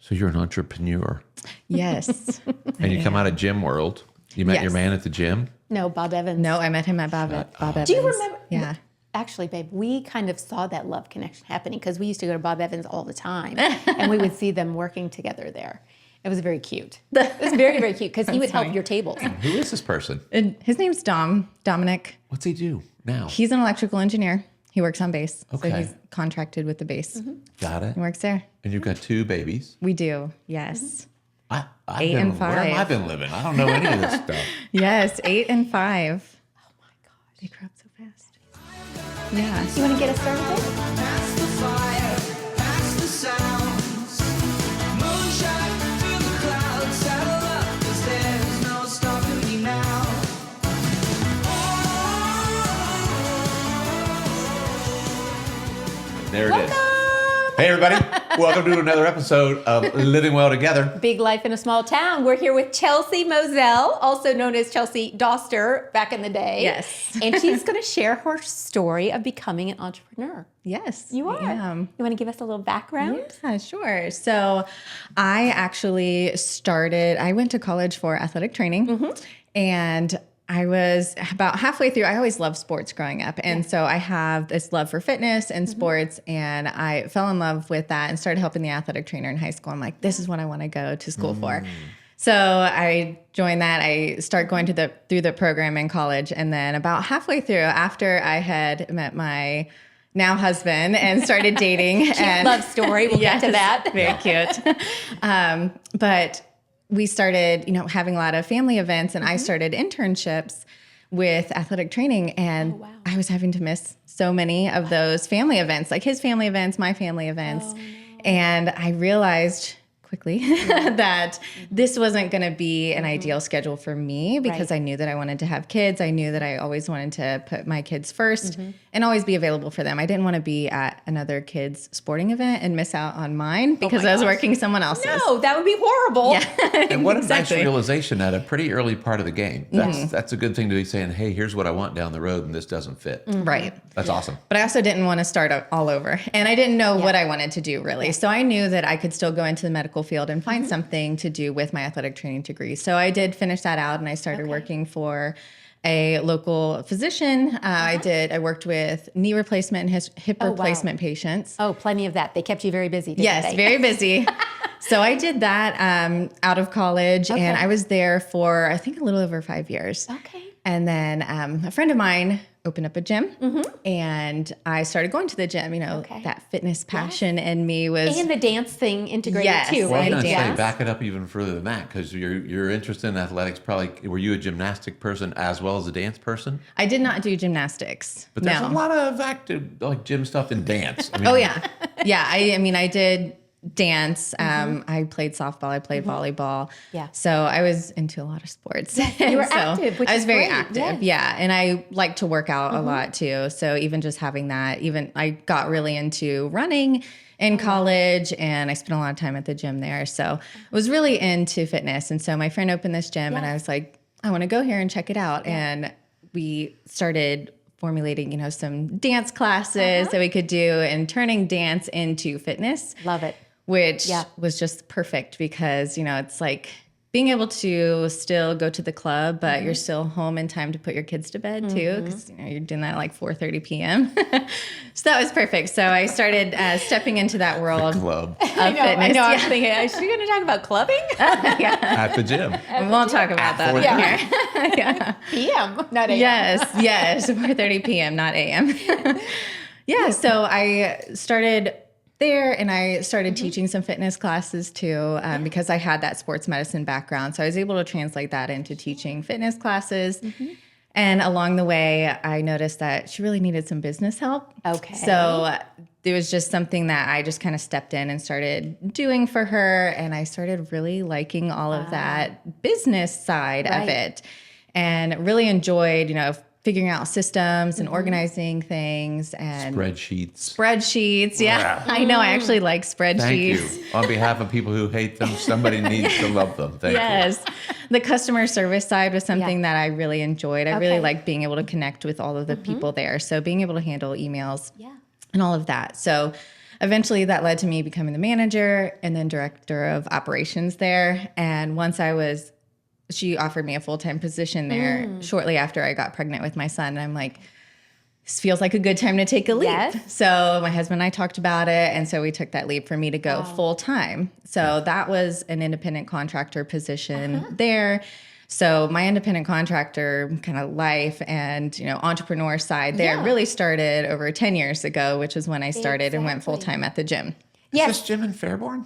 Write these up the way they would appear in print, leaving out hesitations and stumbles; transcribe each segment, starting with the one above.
So you're an entrepreneur. Yes. And you come out of gym world. You met your man at the gym? No, Bob Evans. No, I met him at Bob Evans. Do you remember? Yeah. Actually, babe, we kind of saw that love connection happening because we used to go to Bob Evans all the time, and we would see them working together there. It was very cute. It was very, very cute because he would help your tables. Who is this person? And his name's Dominic. What's he do now? He's an electrical engineer. He works on base. Okay. So he's contracted with the base. Got it. He works there. And you've got 2 babies. We do. Yes. I've 8 and 5. Where have I been living? I don't know any of this stuff. Yes. 8 and 5. Oh my gosh. They grew up so fast. Yeah. You want to get us started, babe? Past the fire, past the sounds. Moonshine through the clouds, saddle up, 'cause there's no stopping me now. There it is. Hey, everybody. Welcome to another episode of Living Well Together. Big Life in a Small Town. We're here with Chelsea Mozel, also known as Chelsea Doster back in the day. Yes. And she's going to share her story of becoming an entrepreneur. Yes. You are. I am. You want to give us a little background? Yeah, sure. So I actually I went to college for athletic training and I was about halfway through. I always loved sports growing up. And so I have this love for fitness and sports. And I fell in love with that and started helping the athletic trainer in high school. I'm like, this is what I want to go to school for. So I joined that. I started going through the program in college. And then about halfway through, after I had met my now husband and started dating. And love story. We'll get to that. Very cute. But we started, having a lot of family events, and I started internships with athletic training, and I was having to miss so many of those family events, like his family events, my family events. And I realized quickly that this wasn't going to be an ideal schedule for me because I knew that I wanted to have kids. I knew that I always wanted to put my kids first and always be available for them. I didn't want to be at another kid's sporting event and miss out on mine because I was working someone else's. No, that would be horrible. Yeah. And what a nice realization at a pretty early part of the game. That's a good thing to be saying, hey, here's what I want down the road and this doesn't fit. Right. That's awesome. But I also didn't want to start all over. And I didn't know what I wanted to do really. So I knew that I could still go into the medical field and find something to do with my athletic training degree. So I did finish that out and I started working for a local physician. I worked with knee replacement and hip replacement patients. Oh, plenty of that. They kept you very busy, didn't they? Yes, very busy. So I did that out of college and I was there for, I think, a little over 5 years. Okay. And then a friend of mine opened up a gym and I started going to the gym. That fitness passion in me was... And the dance thing integrated too, Well, I right? was going to say, back it up even further than that, because your interest in athletics probably, were you a gymnastic person as well as a dance person? I did not do gymnastics. But there's a lot of active, like gym stuff in dance. I mean, Oh, yeah. Yeah, I did dance. I played softball. I played volleyball. Yeah. So I was into a lot of sports. You were active, which I was is very great. active. Yes. Yeah. And I like to work out a lot too. So even just having that, I got really into running in college and I spent a lot of time at the gym there. So I was really into fitness. And so my friend opened this gym and I was like, I want to go here and check it out. And we started formulating, some dance classes that we could do and turning dance into fitness. Love it. Which was just perfect because, it's like being able to still go to the club, but you're still home in time to put your kids to bed too, because you're doing that at like 4:30 p.m. So that was perfect. So I started stepping into that world club. of fitness. I know. I was thinking, is she going to talk about clubbing? At the gym. We won't talk about that here. PM, not AM. Yes, 4:30 p.m., not a.m. So I started there and I started teaching some fitness classes too because I had that sports medicine background. So I was able to translate that into teaching fitness classes. And along the way, I noticed that she really needed some business help. Okay. So there was just something that I just kind of stepped in and started doing for her. And I started really liking all of that business side of it and really enjoyed, figuring out systems and organizing things and spreadsheets. Yeah. I know. I actually like spreadsheets. Thank you. On behalf of people who hate them, somebody needs to love them. Thank you. The customer service side was something that I really enjoyed. I really liked being able to connect with all of the people there. So being able to handle emails and all of that. So eventually that led to me becoming the manager and then director of operations there. And once she offered me a full-time position there shortly after I got pregnant with my son. And I'm like, this feels like a good time to take a leap. Yes. So my husband and I talked about it. And so we took that leap for me to go full-time. So that was an independent contractor position there. So my independent contractor kind of life and, entrepreneur side there really started over 10 years ago, which is when I started and went full-time at the gym. Is this gym in Fairborn?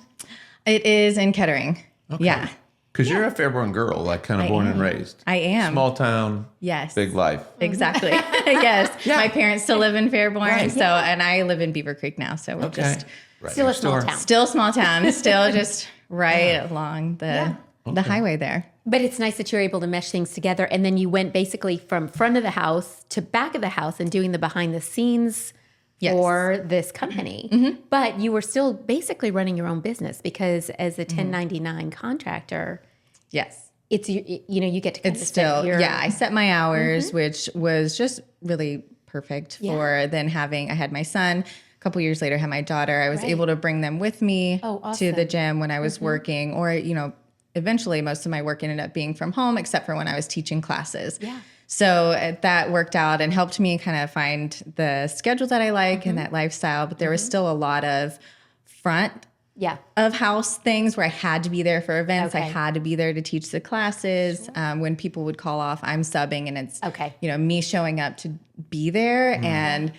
It is in Kettering. Okay. Yeah. Because you're a Fairborn girl, like kind of born and raised. I am. Small town. Yes. Big life. Exactly. Yes. Yeah. My parents still live in Fairborn. Right. So, and I live in Beaver Creek now. So we're just Right Still a next small door. town. still small town, still just right along the highway there. But it's nice that you're able to mesh things together. And then you went basically from front of the house to back of the house and doing the behind the scenes for this company. But you were still basically running your own business because as a 1099 contractor, Yes. it's, you get to kind It's of still, set your, I set my hours, which was just really perfect for then I had my son. A couple years later, had my daughter. I was able to bring them with me to the gym when I was working, or, eventually most of my work ended up being from home, except for when I was teaching classes. Yeah. So that worked out and helped me kind of find the schedule that I like and that lifestyle. But there was still a lot of front of house things where I had to be there for events. I had to be there to teach the classes. When people would call off, I'm subbing, and it's me showing up to be there. And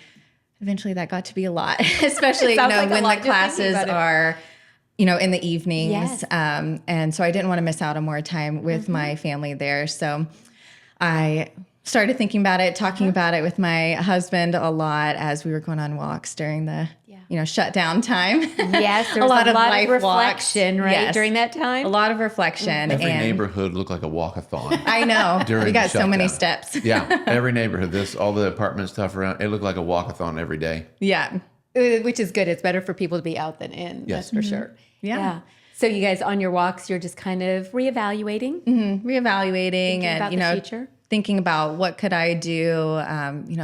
eventually that got to be a lot, especially Sounds like a when lot the just thinking classes about it. are in the evenings. Yes. And so I didn't want to miss out on more time with my family there. So I started thinking about it, talking about it with my husband a lot as we were going on walks during the shutdown time. Yes, there was a lot of life reflection, walks. right, Yes. during that time? A lot of reflection. Every and neighborhood looked like a walkathon. I know. During We got the so many shutdown. steps. Yeah, every neighborhood, all the apartment stuff around, it looked like a walkathon every day. Yeah. Which is good. It's better for people to be out than in. Yes. That's for sure. Yeah. So you guys on your walks, you're just kind of reevaluating, Reevaluating thinking about and, the future. thinking about what could I do,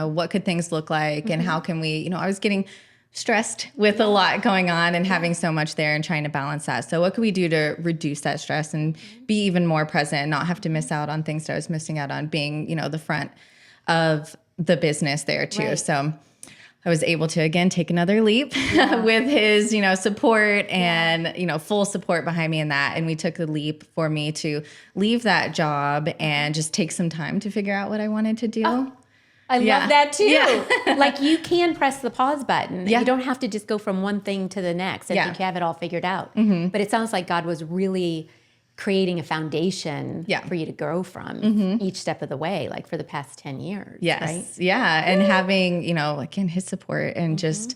what could things look like and how can we, I was getting stressed with a lot going on and having so much there and trying to balance that. So what could we do to reduce that stress and be even more present and not have to miss out on things that I was missing out on being, the front of the business there too. Right. So I was able to, again, take another leap with his, support and, full support behind me in that. And we took the leap for me to leave that job and just take some time to figure out what I wanted to do. I love that too. Yeah. Like you can press the pause button. Yeah. You don't have to just go from one thing to the next. I think you have it all figured out. But it sounds like God was really creating a foundation for you to grow from each step of the way, like for the past 10 years. Yes. Right? Yeah. And having, again, his support and just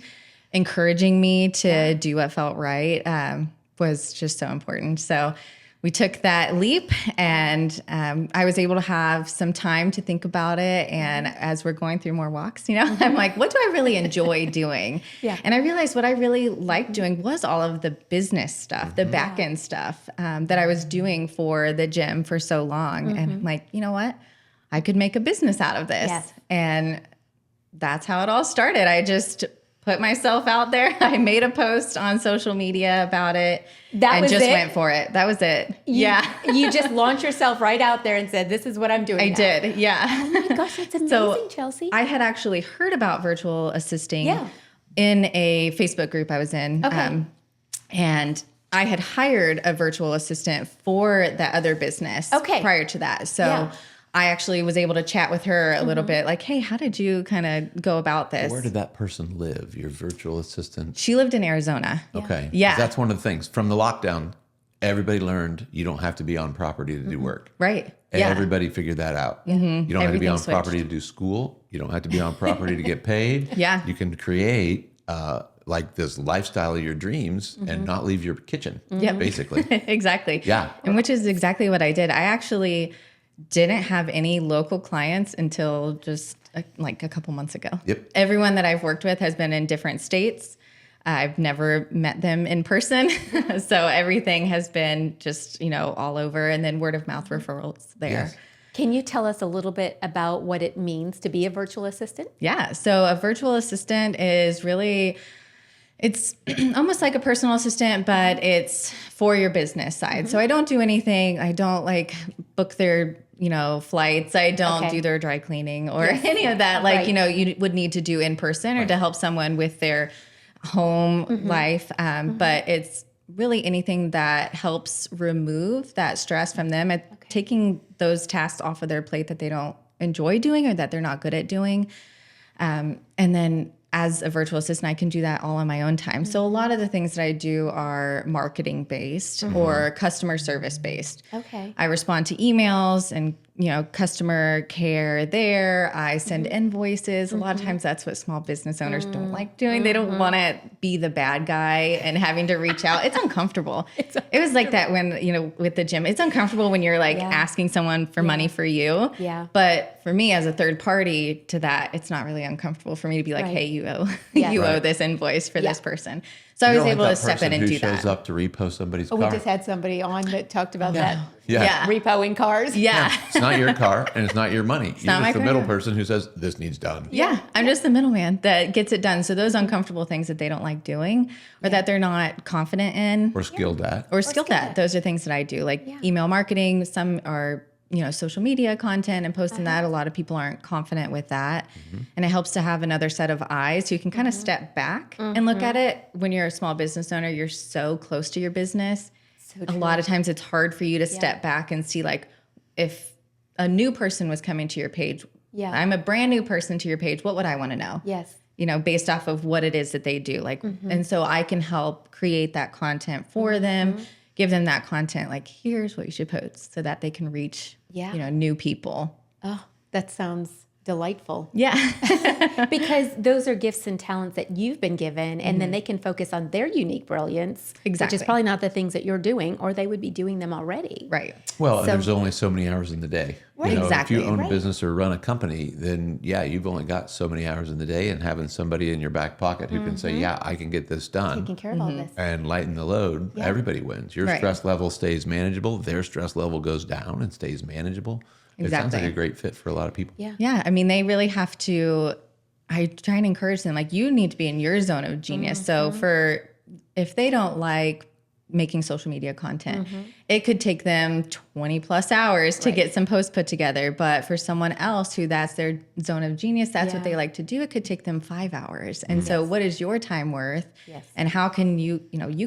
encouraging me to do what felt right was just so important. So we took that leap and I was able to have some time to think about it. And as we're going through more walks, I'm like, what do I really enjoy doing? And I realized what I really liked doing was all of the business stuff, the back end stuff that I was doing for the gym for so long. And I'm like, you know what? I could make a business out of this. Yes. And that's how it all started. I just put myself out there. I made a post on social media about it That and was just it? went for it. That was it. You just launched yourself right out there and said, this is what I'm doing I now. did. Yeah. Oh my gosh, that's amazing, Chelsea. I had actually heard about virtual assisting in a Facebook group I was in. Okay. And I had hired a virtual assistant for that other business prior to that. So I actually was able to chat with her a little bit like, hey, how did you kind of go about this? Where did that person live, your virtual assistant? She lived in Arizona. Okay. Yeah. 'Cause that's one of the things. From the lockdown, everybody learned you don't have to be on property to do work. Right. Yeah. Everybody figured that out. You don't have to be on Everything property switched. to do school. You don't have to be on property to get paid. Yeah. You can create like this lifestyle of your dreams and not leave your kitchen, basically. Exactly. Yeah. And which is exactly what I did. I actually didn't have any local clients until just like a couple months ago. Yep. Everyone that I've worked with has been in different states. I've never met them in person. So everything has been just, all over, and then word of mouth referrals there. Yes. Can you tell us a little bit about what it means to be a virtual assistant? Yeah. So a virtual assistant is really It's almost like a personal assistant, but it's for your business side. So I don't do anything. I don't like book their, flights. I don't do their dry cleaning or any of that. Like, you would need to do in person or to help someone with their home life. But it's really anything that helps remove that stress from them, taking those tasks off of their plate that they don't enjoy doing or that they're not good at doing. And then as a virtual assistant, I can do that all on my own time. So a lot of the things that I do are marketing based or customer service based. Okay. I respond to emails and, customer care there. I send invoices. A lot of times that's what small business owners don't like doing. They don't want to be the bad guy and having to reach out. It's uncomfortable. It was like that when, with the gym. It's uncomfortable when you're like asking someone for money for you. Yeah. But for me as a third party to that, it's not really uncomfortable for me to be like, hey, you owe owe this invoice for this person. So I was able to step in and do that. Who shows up to repo somebody's car? We just had somebody on that talked about that. Yeah. Repoing cars. Yeah. It's not your car and it's not your money. You're not my just the car. middle person who says, this needs done. Yeah. I'm just the middleman that gets it done. So those uncomfortable things that they don't like doing or that they're not confident in Or skilled at. or skilled at, those are things that I do. Like email marketing, some are social media content and posting that. A lot of people aren't confident with that. And it helps to have another set of eyes so you can kind of step back and look at it. When you're a small business owner, you're so close to your business. A lot of times it's hard for you to step back and see like if a new person was coming to your page. Yeah. I'm a brand new person to your page. What would I want to know? Yes. Based off of what it is that they do. Like, and so I can help create that content for them, give them that content. Like, here's what you should post so that they can reach, new people. Oh, that sounds delightful. Yeah. Because those are gifts and talents that you've been given, and then they can focus on their unique brilliance, which Exactly. is probably not the things that you're doing, or they would be doing them already. Right. Well, and there's only so many hours in the day. Right, If exactly. you own a business or run a company, then you've only got so many hours in the day, and having somebody in your back pocket who can say, I can get this done Taking care of all this. and lighten the load, everybody wins. Your Right. stress level stays manageable. Their stress level goes down and stays manageable. It sounds like Exactly. a great fit for a lot of people. Yeah. Yeah. I mean, they really have to, I try and encourage them, like, you need to be in your zone of genius. So if they don't like making social media content, it could take them 20 plus hours to get some posts put together. But for someone else who that's their zone of genius, that's what they like to do, it could take them 5 hours. And so what is your time worth? Yes. And how can you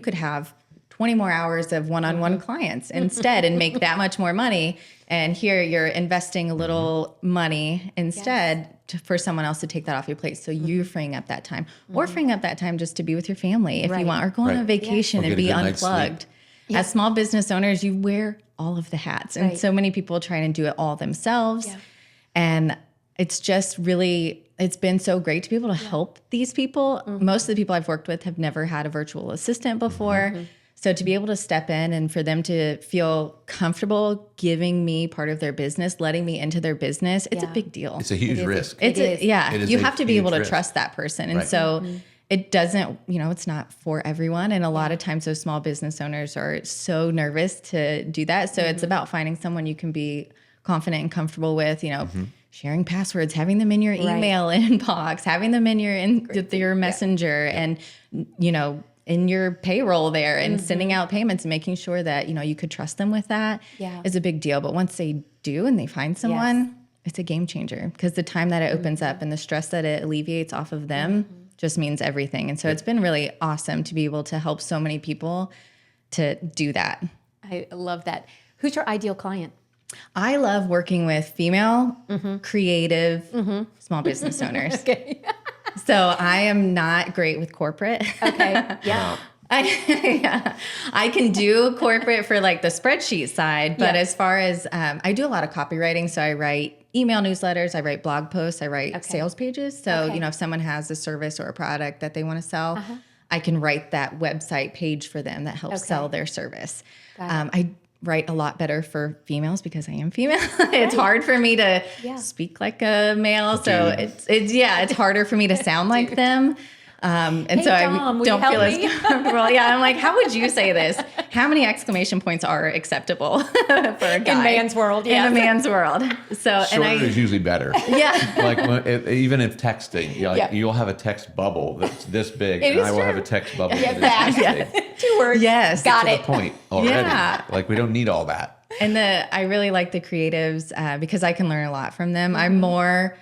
could have 20 more hours of one-on-one clients instead and make that much more money. And here you're investing a little money instead for someone else to take that off your plate. So you're freeing up that time or freeing up that time just to be with your family if you want, or going on vacation Or and get a be good night's sleep. unplugged. As small business owners, you wear all of the hats. And so many people try and do it all themselves. And it's just really, it's been so great to be able to help these people. Most of the people I've worked with have never had a virtual assistant before. So to be able to step in and for them to feel comfortable giving me part of their business, letting me into their business, it's a big deal. It's a huge risk. It is. You a have to be huge able to risk. trust that person. And so it doesn't, it's not for everyone. And a lot of times those small business owners are so nervous to do that. So it's about finding someone you can be confident and comfortable with, sharing passwords, having them in your email inbox, having them in your messenger and, in your payroll there and sending out payments and making sure that, you could trust them with that is a big deal. But once they do and they find someone, it's a game changer because the time that it opens up and the stress that it alleviates off of them just means everything. And so it's been really awesome to be able to help so many people to do that. I love that. Who's your ideal client? I love working with female, creative, small business owners. Okay. So I am not great with corporate. Okay. Yeah. I can do corporate for like the spreadsheet side, but as far as I do a lot of copywriting, so I write email newsletters, I write blog posts, I write sales pages. So if someone has a service or a product that they want to sell, I can write that website page for them that helps sell their service. I write a lot better for females because I am female. It's hard for me to speak like a male, so it's harder for me to sound like them. And Hey, so Dom, I will don't you feel help as me? comfortable. Yeah, I'm like, how would you say this? How many exclamation points are acceptable for a guy? In man's world, In yes. a man's world. So, Shorter is usually better. yeah. Like even if texting, Yeah. you'll have a text bubble that's this big, It and is I will have true. a text bubble Yeah, that's this fast. big. 2 words. Yes. Got To it. the point already. Yeah. Like we don't need all that. And I really like the creatives because I can learn a lot from them. Mm-hmm. I'm more,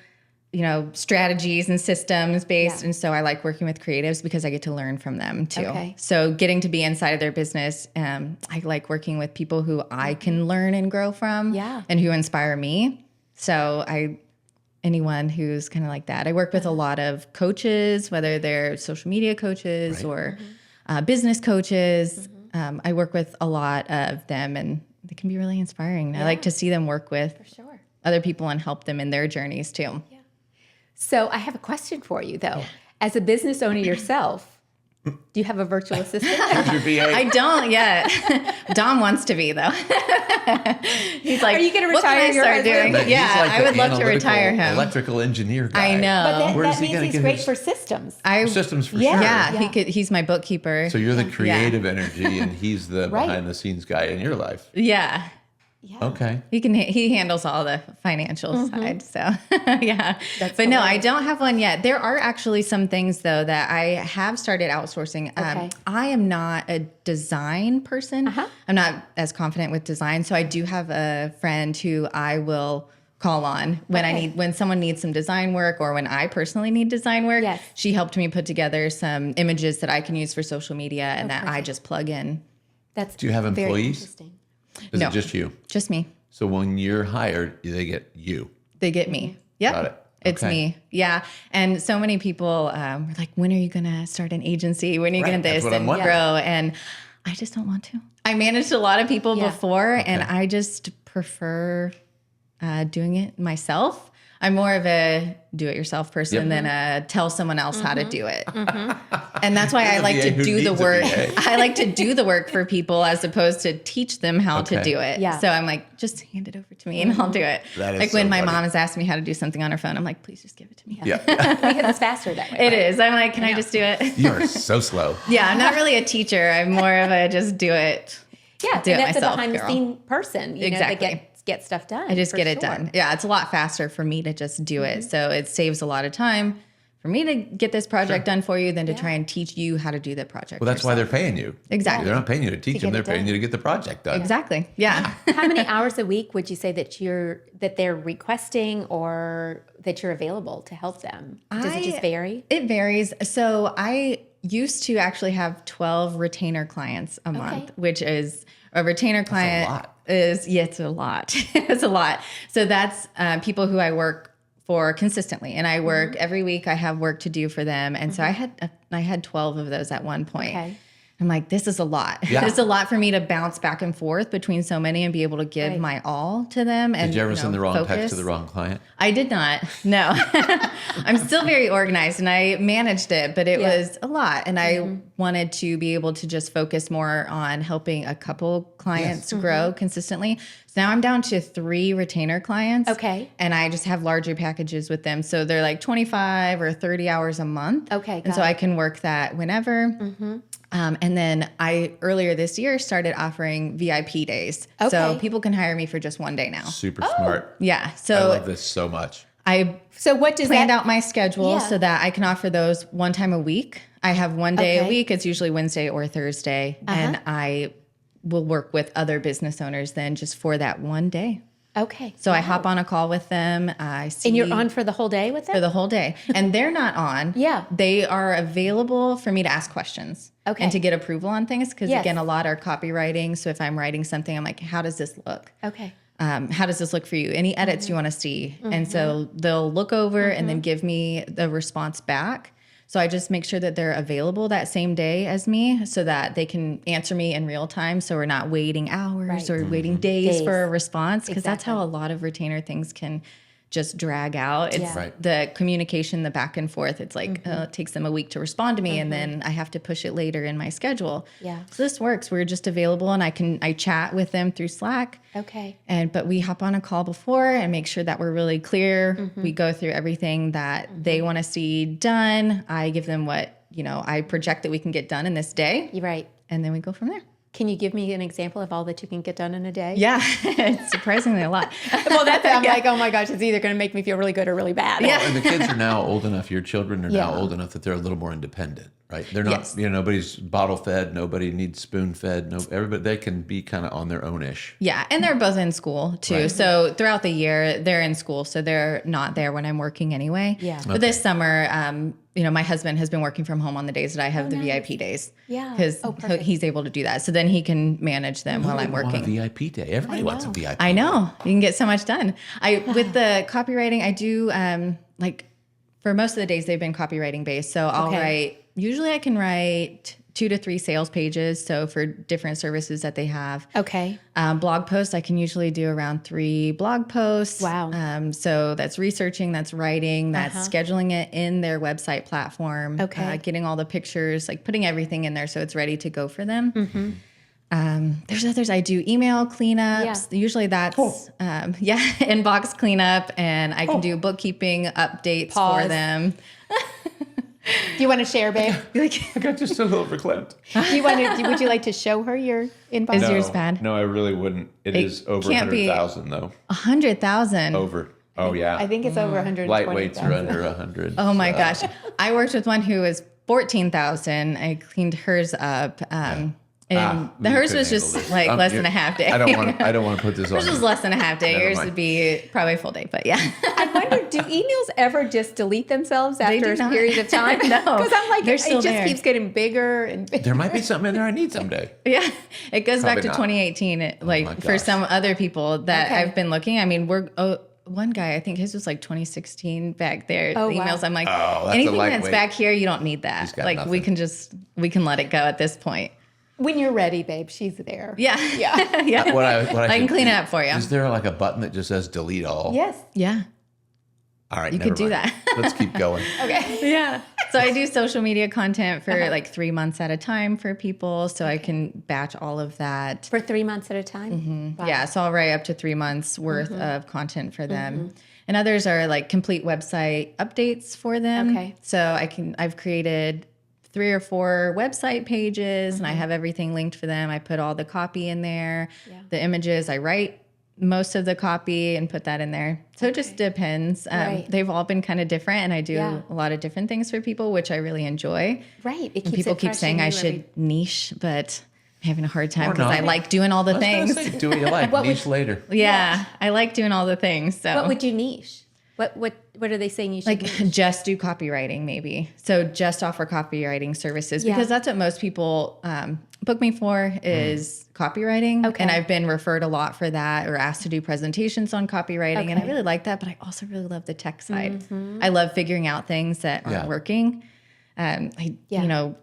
strategies and systems based. Yeah. And so I like working with creatives because I get to learn from them too. Okay. So getting to be inside of their business, I like working with people who I can learn and grow from Yeah. and who inspire me. So anyone who's kind of like that. I work with a lot of coaches, whether they're social media coaches Right. or business coaches. I work with a lot of them and they can be really inspiring. I like to see them work with Sure. other people and help them in their journeys too. So I have a question for you, though. As a business owner yourself, do you have a virtual assistant? Who's your VA? I don't yet. Dom wants to be though. He's like, Are you gonna "What can retire I your start husband?" doing? But Yeah, he's like I the would love to analytical retire him. Electrical engineer guy. I know. But that, Where's that he means gonna he's get great his- for systems. Systems for Yeah, sure. Yeah. he's my bookkeeper. So you're the creative energy, and he's the Right. behind the scenes guy in your life. Yeah. Okay. He handles all the financial side. So yeah. That's but no, I hilarious. don't have one yet. There are actually some things though that I have started outsourcing. Okay. I am not a design person. I'm not as confident with design. So I do have a friend who I will call on when someone needs some design work or when I personally need design work. Yes. She helped me put together some images that I can use for social media and that I just plug in. That's Do you have very employees? interesting. Is No. it just you? Just me. So when you're hired, they get you. They get me. Yep. Got it. It's Okay. me. Yeah. And so many people were like, when are you going to start an agency? When are you Right, going to that's this what I'm and wondering. grow? And I just don't want to. I managed a lot of people Yeah. before and I just prefer doing it myself. I'm more of a do-it-yourself person than a tell someone else how to do it. And that's why I a like VA to who do the needs a work. VA. I like to do the work for people as opposed to teach them how to Okay. do it. Yeah. So I'm like, just hand it over to me and I'll do it. That is Like when so my funny. mom has asked me how to do something on her phone, I'm like, please just give it to me. Yeah. Because it's faster that way. It is. I'm like, can I just do it? You're so slow. Yeah, I'm not really a teacher. I'm more of a just do it. Yeah, Do it and that's myself, a behind girl. the scene person, Exactly. that get stuff done. I just for get it sure. done. Yeah, it's a lot faster for me to just do it. So it saves a lot of time for me to get this project done for you than to try and teach you how to do the project. Well, that's why they're paying you. Exactly. They're not paying you to teach them. They're get it paying done. you to get the project done. Exactly. Yeah. How many hours a week would you say that they're requesting or that you're available to help them? Does it just vary? It varies. So I used to actually have 12 retainer clients a month, which is a retainer client lot. it's a lot. It's a lot. So that's people who I work for consistently, and I work every week. I have work to do for them, and so I had 12 of those at one point. Okay. I'm like, this is a lot. Yeah. It's a lot for me to bounce back and forth between so many and be able to give Right. my all to them. And Did you ever send the wrong text focus. to the wrong client? I did not. No. I'm still very organized and I managed it, but it was a lot. And I wanted to be able to just focus more on helping a couple clients grow consistently. So now I'm down to 3 retainer clients. Okay. And I just have larger packages with them. So they're like 25 or 30 hours a month. Okay, And so I can work that whenever. And then I earlier this year started offering VIP days. So Okay. people can hire me for just one day now. Super smart. Yeah. I So love this so much. I So what does planned that out my schedule Yeah. so that I can offer those one time a week. I have one day Okay. a week. It's usually Wednesday or Thursday. And I will work with other business owners then just for that one day. Okay. So I hop on a call with them. I see And you're on for the whole day with for them? the whole day. And they're not on. Yeah. They are available for me to ask questions. Okay. And to get approval on things. Because Yes. again, a lot are copywriting. So if I'm writing something, I'm like, how does this look? Okay. How does this look for you? Any edits you want to see? And so they'll look over and then give me the response back. So I just make sure that they're available that same day as me so that they can answer me in real time. So we're not waiting hours Right. or waiting days Days. for a response because that's how Exactly. a lot of retainer things can just drag out. It's Yeah. Right. the communication, the back and forth. It's like it takes them a week to respond to me and then I have to push it later in my schedule. Yeah. So this works. We're just available and I chat with them through Slack. Okay. But we hop on a call before and make sure that we're really clear. We go through everything that they want to see done. I give them what I project that we can get done in this day. You're right. And then we go from there. Can you give me an example of all that you can get done in a day? Yeah, it's surprisingly a lot. Well, I'm like, oh my gosh, it's either going to make me feel really good or really bad. Yeah. And the kids are now old enough, your children are now Yeah. old enough that they're a little more independent, right? They're not, Yes. nobody's bottle fed, nobody needs spoon fed, everybody, they can be kind of on their own-ish. Yeah, and they're both in school too. Right. So throughout the year, they're in school, so they're not there when I'm working anyway. Yeah. But this summer, my husband has been working from home on the days that I have the VIP days. Yeah. Because perfect. he's able to do that. So then he can manage them while I'm On a working. VIP day. Everybody wants a VIP I day. know. You can get so much done. With the copywriting, I do for most of the days they've been copywriting based. So I'll usually I can write 2 to 3 sales pages. So for different services that they have. Okay. Blog posts, I can usually do around 3 blog posts. Wow. So that's researching, that's writing, that's scheduling it in their website platform. Okay. Getting all the pictures, like putting everything in there so it's ready to go for them. Mm-hmm. There's others. I do email cleanups. Yeah. Usually that's, inbox cleanup, and I can do bookkeeping updates Pause. for them. Do you want to share, babe? I got just a little verklempt. Would you like to show her your inbox? Is yours bad? No, I really wouldn't. It is over can't be- 100,000 though. 100,000. Over. Oh, yeah. I think it's over 120. Lightweights are under 100. Oh my gosh. I worked with one who was 14,000. I cleaned hers up. And we hers couldn't was just handle this. like less than a half day. I don't want to put this on. Hers was less than a half day. Never Yours mind. would be probably a full day, but yeah. I wonder, do emails ever just delete themselves after do a not. period of time? No. Because I'm like, They're it still just there. keeps getting bigger and bigger. There might be something in there I need someday. Yeah. It goes back Probably to not. 2018. my For gosh. some other people that Okay. I've been looking, I mean, one guy, I think his was like 2016 back there. Oh, the emails, wow. I'm like, Oh, that's a anything that's lightweight. back here, you don't need that. He's got Like we nothing. can let it go at this point. When you're ready, babe, she's there. Yeah. Yeah. Yeah. What I I can should clean do- it up for you. Is there like a button that just says delete all? Yes. Yeah. All right, You never could do mind. that. Let's keep going. Okay. Yeah. So I do social media content for like 3 months at a time for people. So I can batch all of that. For 3 months at a time? Mm-hmm. Wow. Yeah. So I'll write up to 3 months worth of content for them. And others are like complete website updates for them. Okay. So I've created 3 or 4 website pages and I have everything linked for them. I put all the copy in there, the images, I write most of the copy and put that in there. So it just depends. Right. They've all been kind of different and I do Yeah. a lot of different things for people, which I really enjoy. Right. It And keeps people it keep fresh saying and I new should niche, but I'm having a hard time Or because I not. like doing all the I was gonna things. say, do what you like. What would- Niche later. Yeah, I like doing all the things. So What would you niche? What are they saying you should like niche? just do copywriting maybe. So just offer copywriting services Yeah. because that's what most people book me for is copywriting. Okay. And I've been referred a lot for that or asked to do presentations on copywriting. And I Okay. really like that, but I also really love the tech side. I love figuring out things that aren't Yeah. working.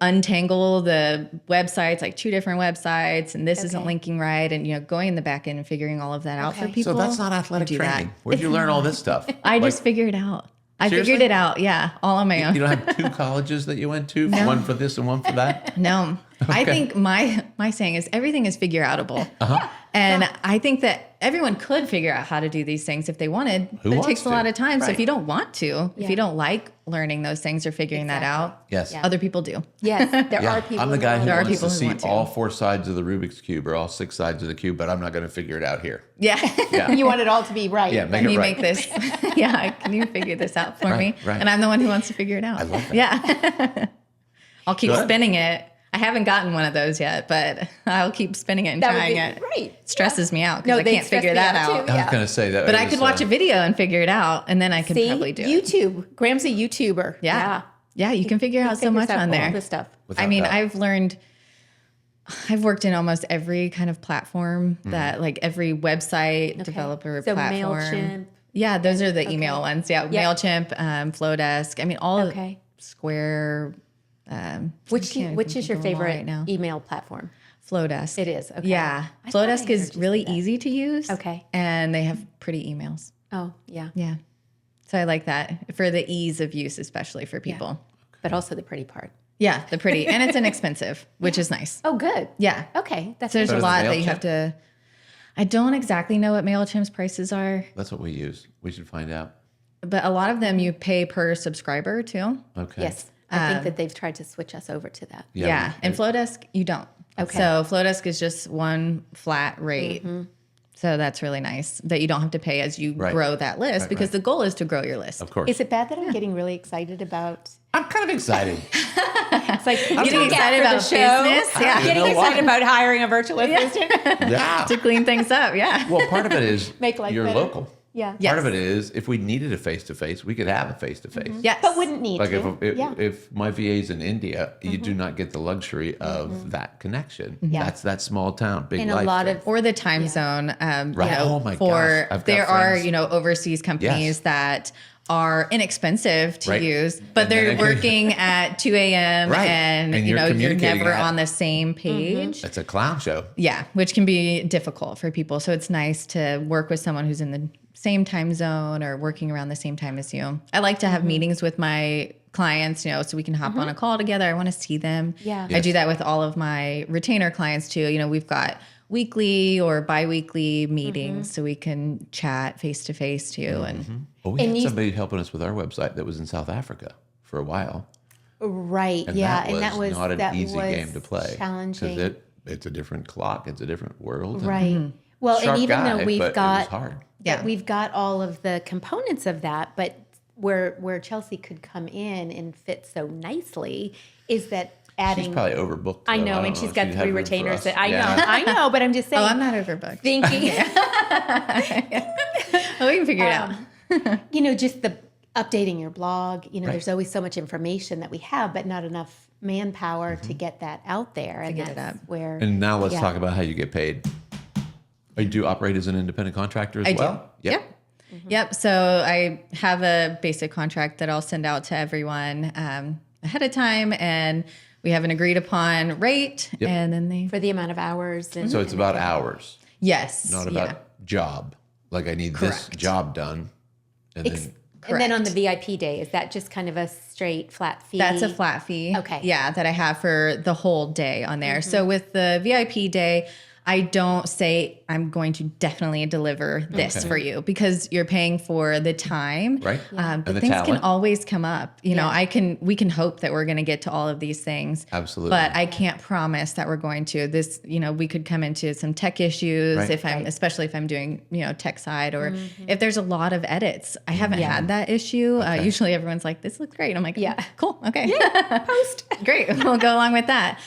Untangle the websites, like 2 different websites, and this isn't Okay. linking right. And, going in the back end and figuring all of that out for Okay. people. So that's not athletic do that. training. Where'd you learn all this stuff? I Like, just figured it out. I Seriously? figured it out. Yeah. All on my own. You don't have 2 colleges that you went to? One for this and one for that? No, I think my saying is everything is figure outable. Uh-huh. And I think that everyone could figure out how to do these things if they wanted, but it wants takes a to? lot of time. So Right. if you don't want to, if Yeah. you don't like learning those things or figuring that out, Yes. other people do. Yes, there Yeah, are people. I'm the guy who There are wants people to who see want to. all 4 sides of the Rubik's Cube or all 6 sides of the cube, but I'm not going to figure it out here. Yeah. Yeah. You want it all to be right. Yeah, make Can it you right. make this? Yeah. Can you figure this out for me? Right. And I'm the one who wants to figure it out. I love that. Yeah. I'll keep Good. spinning it. I haven't gotten one of those yet, but I'll keep spinning it and That would trying be it. right. It stresses me out No, because I they can't stress figure me that out, out. too. I Yeah. was going to say that. But it I could was, watch a video and figure it out, and then I could See, probably do it. YouTube. Graham's a YouTuber. Yeah. Yeah, you can figure out so Figures much out on all there. this stuff. without I mean, doubt. I've worked in almost every kind of platform that, like every website developer So platform. MailChimp. Yeah, those are the email ones. Yeah, MailChimp, Flowdesk. I mean, all Okay. Square. Which is your favorite right now? email platform? Flowdesk. It is. Okay. Yeah, I thought I Flowdesk heard is you really say that. easy to use. Okay. and they have pretty emails. Oh, yeah. Yeah, so I like that for the ease of use, especially for people. But also the pretty part. Yeah, the pretty, and it's inexpensive, which is nice. Oh, good. Yeah. Okay. That's So there's So a does lot that you MailChimp? have to. I don't exactly know what MailChimp's prices are, That's what we use. We should find out. but a lot of them you pay per subscriber too. Okay. Yes. I think that they've tried to switch us over to that. Yeah. And Flowdesk, you don't. Okay. So Flowdesk is just one flat rate. So that's really nice that you don't have to pay as you grow that list because the goal is to grow your list. Of course. Is it bad that I'm getting really excited about? I'm kind of excited. It's like Getting excited about business. Yeah. You Getting know excited what? about hiring a virtual assistant. Yeah. To clean things up. Yeah. Well, part of it is Make life you're better. local. Yeah. Yes. Part of it is if we needed a face-to-face, we could have a face-to-face. Yes. But wouldn't need Like to. if my VA's in India, you do not get the luxury of that connection. That's that small town, big And life a lot thing. of Or the time zone. Right. You know, Oh my for gosh. I've got there are, friends- you know, overseas companies Yes. that are inexpensive to Right. use, but And then they're it- working at 2 a.m. Right. and And you you're know, you're communicating never at- on the same page. It's a clown show. Yeah, which can be difficult for people. So it's nice to work with someone who's in the same time zone or working around the same time as you. I like to have meetings with my clients, you know, so we can hop on a call together. I want to see them. Yeah. I do that with all of my retainer clients too. You know, we've got weekly or bi-weekly meetings so we can chat face to face too. And Well, we And had you- somebody helping us with our website that was in South Africa for a while. Right. And yeah. that And that was not an that easy was game to play. Challenging. Because it's a different clock. It's a different world. and Right. Well, Sharp and even guy, though we've but got it was hard. Yeah. we've got all of the components of that, but where Chelsea could come in and fit so nicely is that adding. She's probably overbooked. I though. know, don't and she's if got she'd 3 have room for retainers. us. That I Yeah. know, I know, but I'm just saying. oh, I'm not overbooked. thinking, Oh, we can figure it out. you know, just the updating your blog. You know, there's always so much information that we have, but not enough manpower to get that out there. And get it that's up. where. And now let's Yeah. talk about how you get paid. You do operate as an independent contractor as I do. well? Yep. Yep. So I have a basic contract that I'll send out to everyone ahead of time, and we have an agreed upon rate, Yep. and then they for the amount of hours. And, So it's about hours, yes, not about job. Like I need this Correct. job done. And then And then on the VIP day, is that just kind of a straight flat fee? That's a flat fee. Okay. Yeah, that I have for the whole day on there. So with the VIP day, I don't say I'm going to definitely deliver this for you because you're paying for the time. Right. But And the things can talent. always come up. You know, we can hope that we're going to get to all of these things. Absolutely. But I can't promise that we're going to. This, you know, we could come into some tech issues Right. if I'm, especially if I'm doing, you know, tech side or if there's a lot of edits. I haven't had that issue. Usually everyone's like, this looks great. And I'm like, Yeah. cool. Okay. Post. Great. We'll go along with that.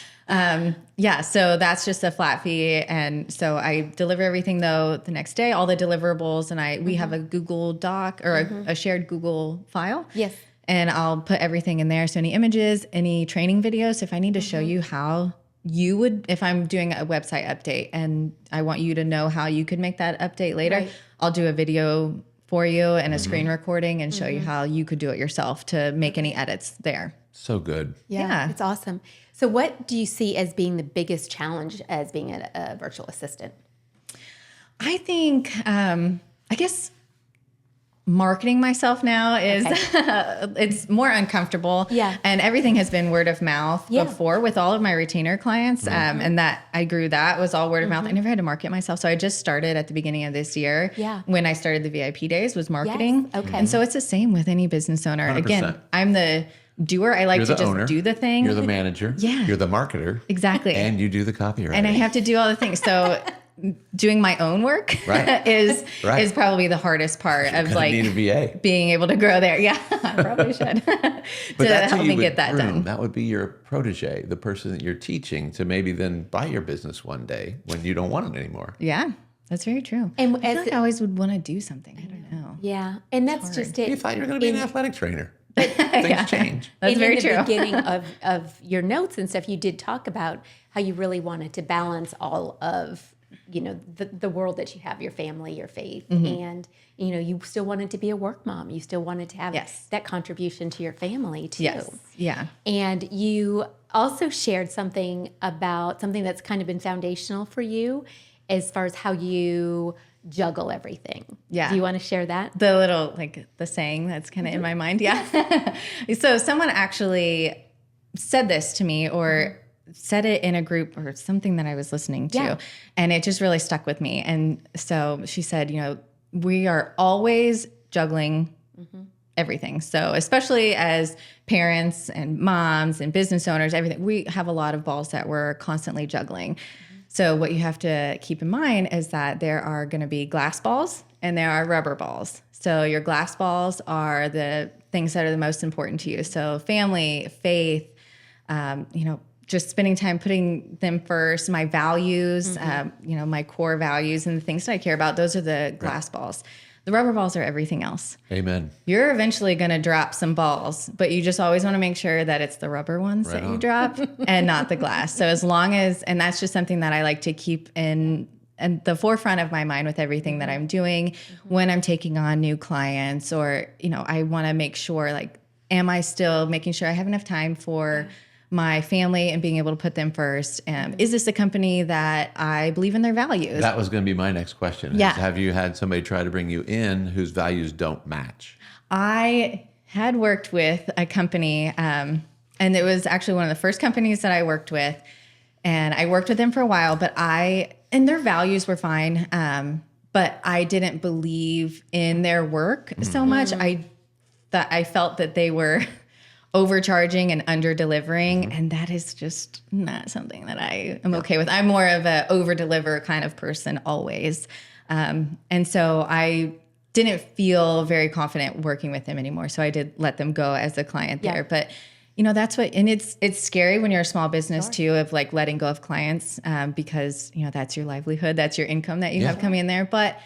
So that's just a flat fee. And so I deliver everything though the next day, all the deliverables, and we have a Google Doc or a shared Google file. Yes. And I'll put everything in there. So any images, any training videos, if I need to show you how you would, if I'm doing a website update and I want you to know how you could make that update later, Right. I'll do a video for you and a screen recording and show you how you could do it yourself to make any edits there. so good. Yeah. It's awesome. So what do you see as being the biggest challenge as being a virtual assistant? I think, I guess marketing myself now is, it's more uncomfortable. Yeah. And everything has been word of mouth Yeah. before with all of my retainer clients. And that I grew, that was all word of mouth. I never had to market myself. So I just started at the beginning of this year. Yeah. When I started the VIP days was marketing. Yes. Okay. And so it's the same with any business owner. 100%. Again, I'm the doer. I like You're to the just owner. do the thing. You're the manager. Yeah. You're the marketer. Exactly. And you do the copywriting. And I have to do all the things. So doing my own work Right. is Right. probably the hardest part of Gonna like need a VA. being able to grow there. Yeah, I probably should to that's who help you me would get that groom. done. That would be your protege, the person that you're teaching to maybe then buy your business one day when you don't want it anymore. Yeah, that's very true. And I feel as like I always would want to do something. I don't know. Yeah, and that's just it. You thought you were going to be an athletic trainer. Things change. That's And very in the true. beginning of your notes and stuff, you did talk about how you really wanted to balance all of, you know, the world that you have, your family, your faith, and, you know, you still wanted to be a work mom. You still wanted to have Yes. that contribution to your family too. Yes. Yeah. And you also shared something about something that's kind of been foundational for you as far as how you juggle everything. Yeah. Do you want to share that? The little, like the saying that's kind of in my mind. Yeah. So someone actually said this to me or said it in a group or something that I was listening to. Yeah. And it just really stuck with me. And so she said, you know, we are always juggling everything. So especially as parents and moms and business owners, everything, we have a lot of balls that we're constantly juggling. So what you have to keep in mind is that there are going to be glass balls and there are rubber balls. So your glass balls are the things that are the most important to you. So family, faith, just spending time putting them first, my values, my core values and the things that I care about, those are the glass balls. The rubber balls are everything else. Amen. You're eventually going to drop some balls, but you just always want to make sure that it's the rubber ones that you drop and not the glass. So as long as, and that's just something that I like to keep in the forefront of my mind with everything that I'm doing when I'm taking on new clients, or, I want to make sure, like, am I still making sure I have enough time for my family and being able to put them first? Is this a company that I believe in their values? That was going to be my next question. Yeah. Have you had somebody try to bring you in whose values don't match? I had worked with a company, and it was actually one of the first companies that I worked with. And I worked with them for a while, and their values were fine. But I didn't believe in their work so much. I felt that they were overcharging and under delivering, and that is just not something that I am okay with. I'm more of a over deliver kind of person always. And so I didn't feel very confident working with them anymore. So I did let them go as a client there. But that's what, and it's scary when you're a small business too, of like letting go of clients, because that's your livelihood, that's your income that you have coming in there. But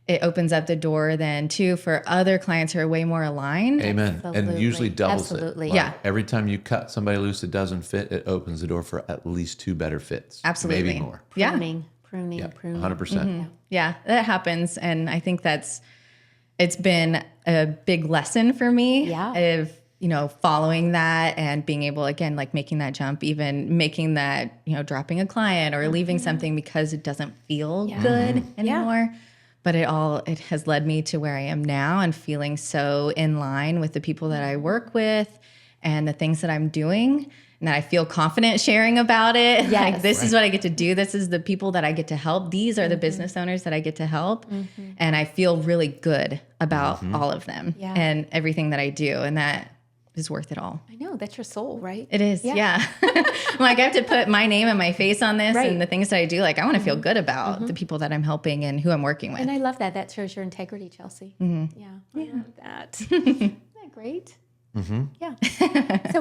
it opens up the door then too for other clients who are way more aligned. Amen. And usually doubles it. Like, every time you cut somebody loose that doesn't fit, it opens the door for at least 2 better fits. Absolutely. Maybe more. pruning. 100%. Yeah, that happens. And I think it's been a big lesson for me of, following that and being able, again, like making that jump, even making that, dropping a client or leaving something because it doesn't feel good anymore. But it has led me to where I am now and feeling so in line with the people that I work with and the things that I'm doing, and that I feel confident sharing about it. Yes. Like, this is what I get to do. This is the people that I get to help. These are the business owners that I get to help. And I feel really good about all of them and everything that I do. And that is worth it all. I know, that's your soul, right? It is, yeah. Like, I have to put my name and my face on this and the things that I do. Like, I want to feel good about the people that I'm helping and who I'm working with. And I love that. That shows your integrity, Chelsea. Yeah, I love that. Isn't that great? Yeah. So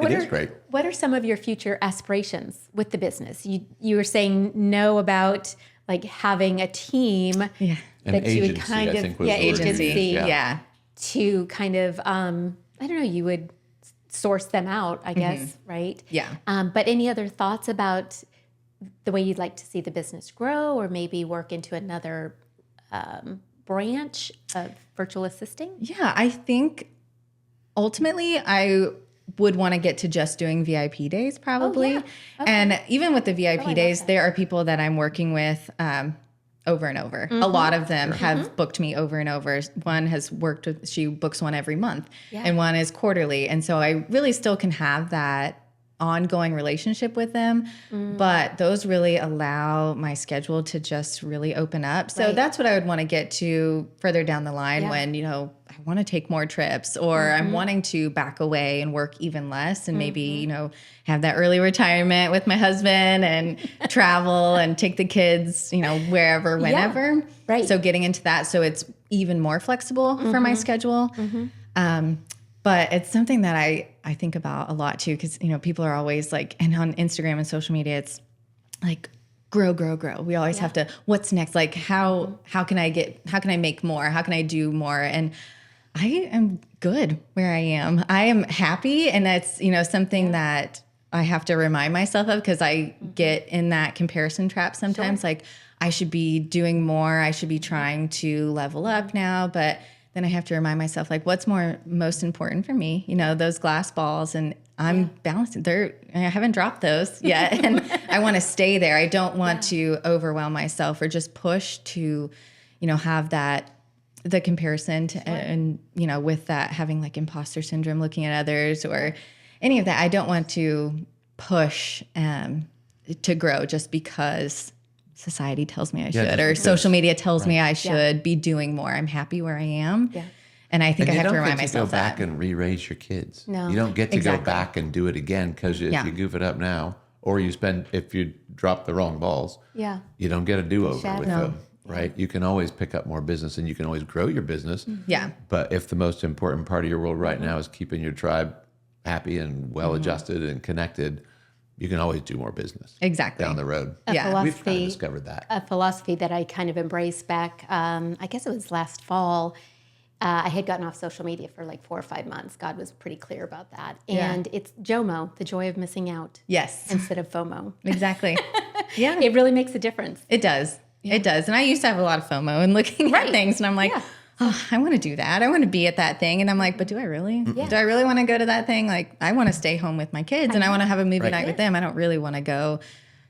what are some of your future aspirations with the business? You were saying no about like having a team An that you would agency, kind I of think was the word you used. agency. Yeah. to kind of I don't know, you would source them out, I guess, right? Yeah. But any other thoughts about the way you'd like to see the business grow, or maybe work into another branch of virtual assisting? Yeah, I think ultimately I would want to get to just doing VIP days probably. Okay. And even with the VIP days, there are people that I'm working with over and over. A lot of them have booked me over and over. One has worked with, she books one every month, and one is quarterly. And so I really still can have that ongoing relationship with them, but those really allow my schedule to just really open up. So that's what I would want to get to further down the line when, I want to take more trips, or I'm wanting to back away and work even less, and maybe, have that early retirement with my husband and travel and take the kids, wherever, whenever. Right. So getting into that, so it's even more flexible for my schedule. But it's something that I think about a lot too, because, people are always like, and on Instagram and social media, it's like, grow. We always have to, what's next? Like, how can I make more? How can I do more? And I am good where I am. I am happy. And that's, something that I have to remind myself of, because I get in that comparison trap sometimes. Like, I should be doing more. I should be trying to level up now. But then I have to remind myself, like, what's most important for me? Those glass balls, and I'm balancing. I haven't dropped those yet, and I want to stay there. I don't want to overwhelm myself or just push to, have the comparison to, and with that having like imposter syndrome, looking at others or any of that. I don't want to push to grow just because society tells me I should, or social media tells me I should be doing more. I'm happy where I am. Yeah. And I think I have to remind you don't myself get to go back that. and re-raise your kids. No. You don't get to go Exactly. back and do it again, because if you goof it up now, or if you drop the wrong balls, Yeah. you don't get a do-over Shadow. with them, right? You can always pick up more business, and you can always grow your business. Yeah. But if the most important part of your world right now is keeping your tribe happy and well-adjusted and connected, you can always do more business Exactly. down the road. Yeah. We've kind of discovered that. A philosophy that I kind of embraced back, I guess it was last fall. I had gotten off social media for like 4 or 5 months. God was pretty clear about that. And it's JOMO, the joy of missing out, Yes. instead of FOMO. Exactly. Yeah. It really makes a difference. It does. It does. And I used to have a lot of FOMO and looking at things, and I'm like, oh, I want to do that. I want to be at that thing. And I'm like, but do I really? Yeah. Do I really want to go to that thing? Like, I want to stay home with my kids and I want to have a movie night with them. I don't really want to go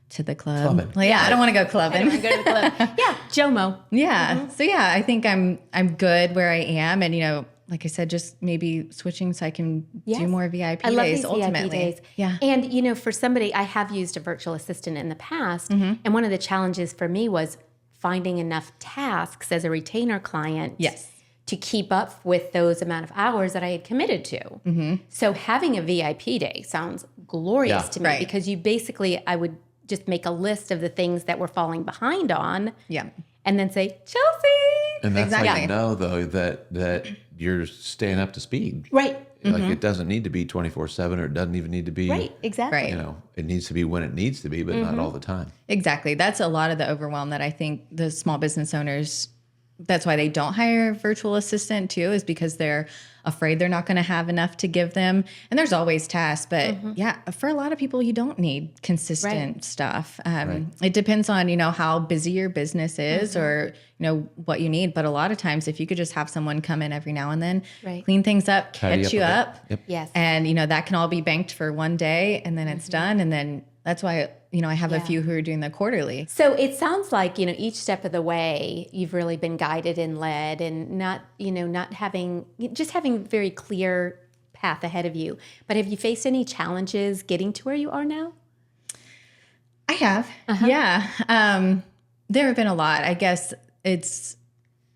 to the club. Clubbing. Like, I don't want to go clubbing. Go to the club. Yeah, JOMO. Yeah. So yeah, I think I'm good where I am. And, like I said, just maybe switching so I can do more VIP I love days these ultimately. VIP days. Yeah. And, for somebody, I have used a virtual assistant in the past. And one of the challenges for me was finding enough tasks as a retainer client. Yes. To keep up with those amount of hours that I had committed to. So having a VIP day sounds glorious to me, Right. because you basically, I would just make a list of the things that we're falling behind on. Yeah. And then say, Chelsea. And that's how Exactly. you know, though, that you're staying up to speed. Right. Like, it doesn't need to be 24/7, or it doesn't even need to be, Right. Exactly. Right. it needs to be when it needs to be, but not all the time. Exactly. That's a lot of the overwhelm that I think the small business owners, that's why they don't hire a virtual assistant too, is because they're afraid they're not going to have enough to give them. And there's always tasks, but yeah, for a lot of people, you don't need consistent stuff. It depends on, how busy your business is or, what you need. But a lot of times, if you could just have someone come in every now and then, clean things up, Tidy catch up you a bit. up. Yep. Yes. And, that can all be banked for one day and then it's done. And then that's why, I have a few who are doing the quarterly. So it sounds like, each step of the way, you've really been guided and led, and not having a very clear path ahead of you. But have you faced any challenges getting to where you are now? I have. Yeah. There have been a lot. I guess it's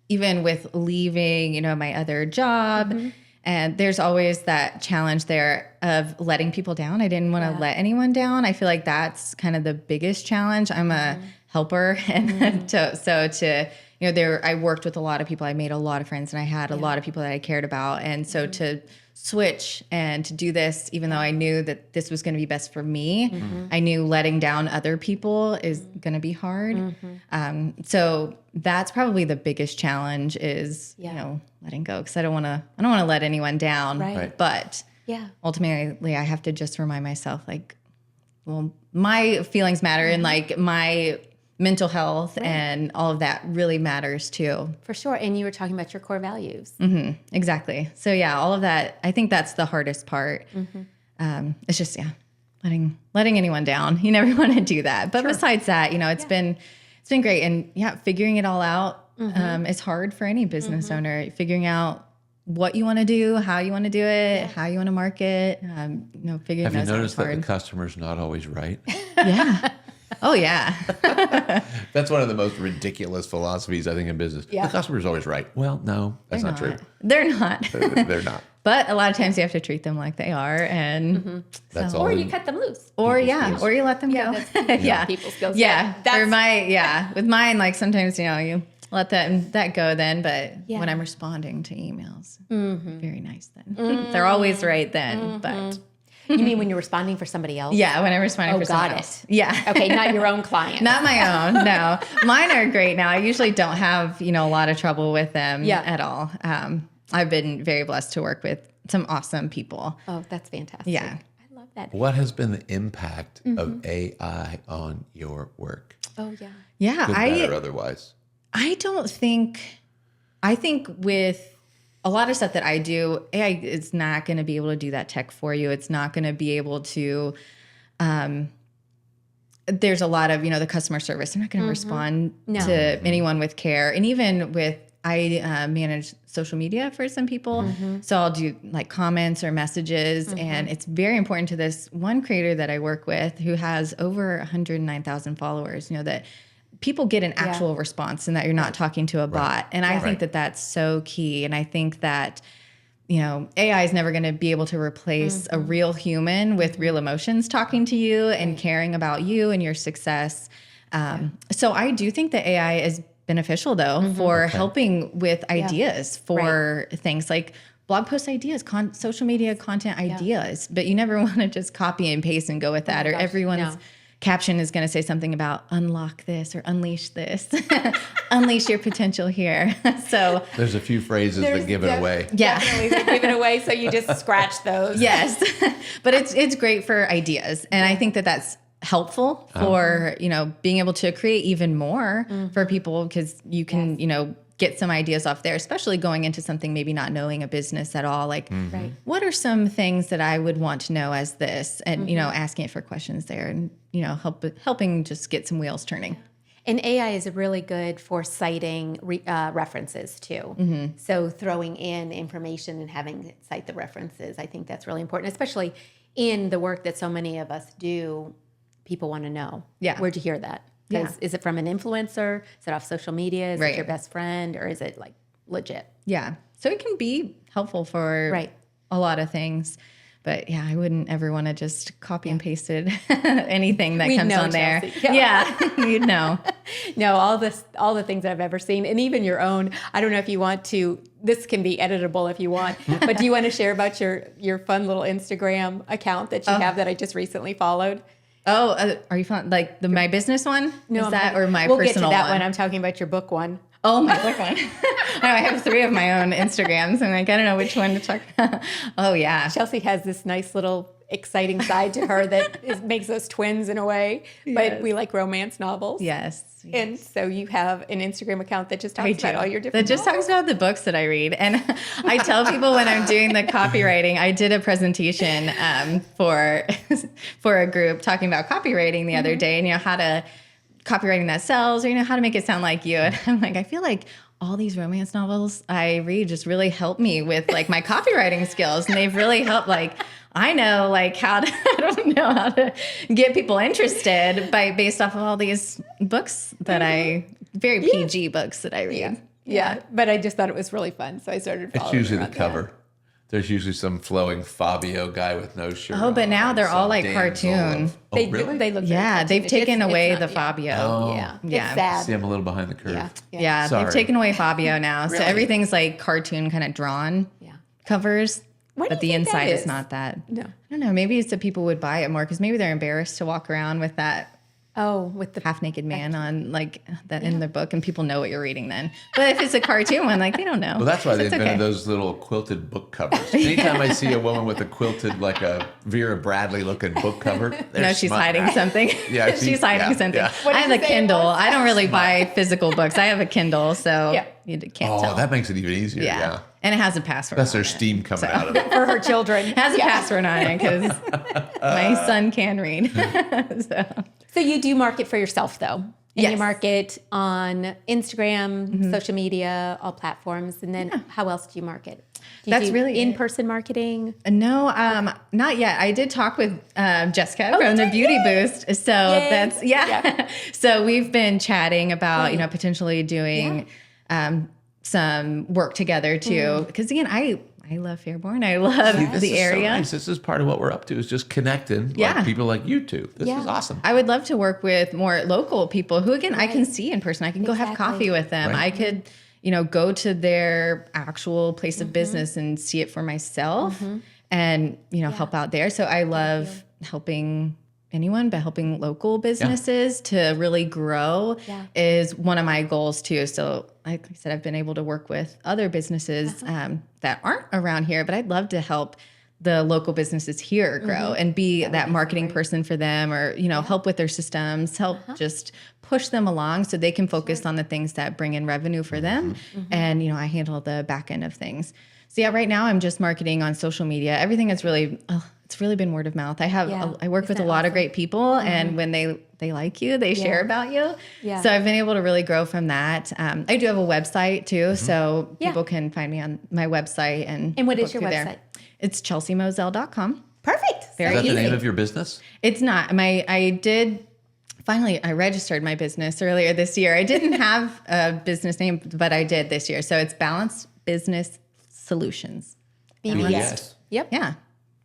even with leaving, my other job. And there's always that challenge there of letting people down. I didn't want to let anyone down. I feel like that's kind of the biggest challenge. I'm a helper. And I worked with a lot of people. I made a lot of friends, and I had a lot of people that I cared about. And so to switch and to do this, even though I knew that this was going to be best for me, I knew letting down other people is going to be hard. So that's probably the biggest challenge is, letting go, because I don't want to let anyone down. Right. But ultimately I have to just remind myself, like, well, my feelings matter and like my mental health and all of that really matters too. For sure. And you were talking about your core values. Exactly. So yeah, all of that, I think that's the hardest part. It's just, letting anyone down. You never want to do that. But besides that, it's been great. And figuring it all out is hard for any business owner. Figuring out what you want to do, how you want to do it, how you want to market, figuring Have you those out noticed is that hard. the customer's not always right? Yeah. Oh yeah. That's one of the most ridiculous philosophies, I think, in business. Yeah. The customer's always right. Well, no, that's not true. They're not. They're not. But a lot of times you have to treat them like they are, and That's So- all. Or in- you cut them loose. or skills. or you let them go. Yeah. People skills. Yeah. That's With mine, like sometimes, you let that go then, but when I'm responding to emails, very nice then. They're always right then, but You mean when you're responding for somebody else? yeah, when I'm responding for someone got else. it. Yeah. Okay, not your own client. Not my own, no. Mine are great now. I usually don't have, a lot of trouble with them at all. I've been very blessed to work with some awesome people. Oh, that's fantastic. Yeah. I love that. What has been the impact of AI on your work? Oh, yeah. Yeah, Good, bad, or otherwise? I think with a lot of stuff that I do, AI is not going to be able to do that tech for you. It's not going to be able to, there's a lot of, the customer service. They're not going to respond to anyone with care. And even with, I manage social media for some people. So I'll do like comments or messages. And it's very important to this one creator that I work with who has over 109,000 followers, that people get an actual response and that you're not talking to a bot. And I think that that's so key. And I think that, AI is never going to be able to replace a real human with real emotions talking to you and caring about you and your success. So I do think that AI is beneficial though for helping with ideas for things like blog post ideas, social media content ideas, but you never want to just copy and paste and go with that, or everyone's caption is going to say something about unlock this or unleash this, unleash your potential here. So there's a few phrases that give it away. Yeah. Definitely they give it away. So you just scratch those. Yes. But it's great for ideas. And I think that that's helpful for, being able to create even more for people, because you can, get some ideas off there, especially going into something maybe not knowing a business at all. Like, what are some things that I would want to know as this? And, asking it for questions there and, helping just get some wheels turning. And AI is really good for citing references too. So throwing in information and having it cite the references, I think that's really important, especially in the work that so many of us do. People want to know, where'd you hear that? Is it from an influencer? Is it off social media? Is it your best friend? Or is it like legit? Yeah. So it can be helpful for a lot of things. But yeah, I wouldn't ever want to just copy and paste it, anything that comes on there. You'd know. No, all the things that I've ever seen, and even your own. I don't know if you want to. This can be editable if you want. But do you want to share about your fun little Instagram account that you have that I just recently followed? Oh, are you fun? Like my business one? No, is that or my we'll personal get to that one? one. I'm talking about your book one. Oh, my book one. No, I have 3 of my own Instagrams. I'm like, I don't know which one to talk about. Oh, yeah. Chelsea has this nice little exciting side to her that makes us twins in a way, but we like romance novels. Yes. And so you have an Instagram account that just talks about all your different That just talks about the books that I read. And I tell people when I'm doing the copywriting, I did a presentation for a group talking about copywriting the other day, and how to copywriting that sells, or how to make it sound like you. And I'm like, I feel like all these romance novels I read just really help me with like my copywriting skills, and they've really helped. Like I know like how to I don't know how to get people interested based off of all these books that very PG books that I read. Yeah, but I just thought it was really fun, so I started following. It's usually the around cover. There's usually some flowing Fabio guy with no shirt. Oh, but now they're all like damsel cartoon. Really? They look they've taken away the Fabio. Oh. Yeah. Yeah. It's sad. See, I'm a little behind the curve. Yeah, Sorry. they've taken away Fabio now. So everything's like cartoon kind of drawn covers. Why do But you the think that inside is is? not that. No. I don't know. Maybe it's that people would buy it more because maybe they're embarrassed to walk around with that Oh, with the half naked man on like that in the book, and people know what you're reading then. But if it's a cartoon one, like they don't know. Well, that's why they It's invented okay. those little quilted book covers. Anytime I see a woman with a quilted, like a Vera Bradley looking book cover, No, she's hiding something. Yeah, she's hiding something. yeah. What I did have a you say it Kindle. was? I don't really buy physical books. I have a Kindle, so you can't Oh, tell. that makes it even easier. Yeah. And it has a password. That's on their it. steam coming out of it. for her children. It has a password on it because my son can read. So you do market for yourself though. And Yes. you market on Instagram, social media, all platforms. And then how else do you market? Do you That's do really it. in-person marketing? No, not yet. I did talk with Jessica from the Beauty Boost. So that's So we've been chatting about potentially doing some work together too. Because again, I love Fairborn. I love This the is area. So nice. This is part of what we're up to, is just connecting like people like you two. This is awesome. I would love to work with more local people who, again, I can see in person. I can go have coffee with them. Right. I could, go to their actual place of business and see it for myself and, help out there. So I love helping anyone, but helping local businesses to really grow is one of my goals too. So like I said, I've been able to work with other businesses that aren't around here, but I'd love to help the local businesses here grow and be that marketing person for them, or, help with their systems, help just push them along so they can focus on the things that bring in revenue for them. And, I handle the back end of things. So right now I'm just marketing on social media. Everything is really, it's really been word of mouth. I work with a lot of great people, and when they like you, they share about you. Yeah. So I've been able to really grow from that. I do have a website too, so people can find me on my website. And what is book your through website? there. It's chelseamozel.com. Perfect. Very Is that easy. the name of your business? It's not. I did finally, I registered my business earlier this year. I didn't have a business name, but I did this year. So it's Balanced Business Solutions. BBS. Yep. Yeah.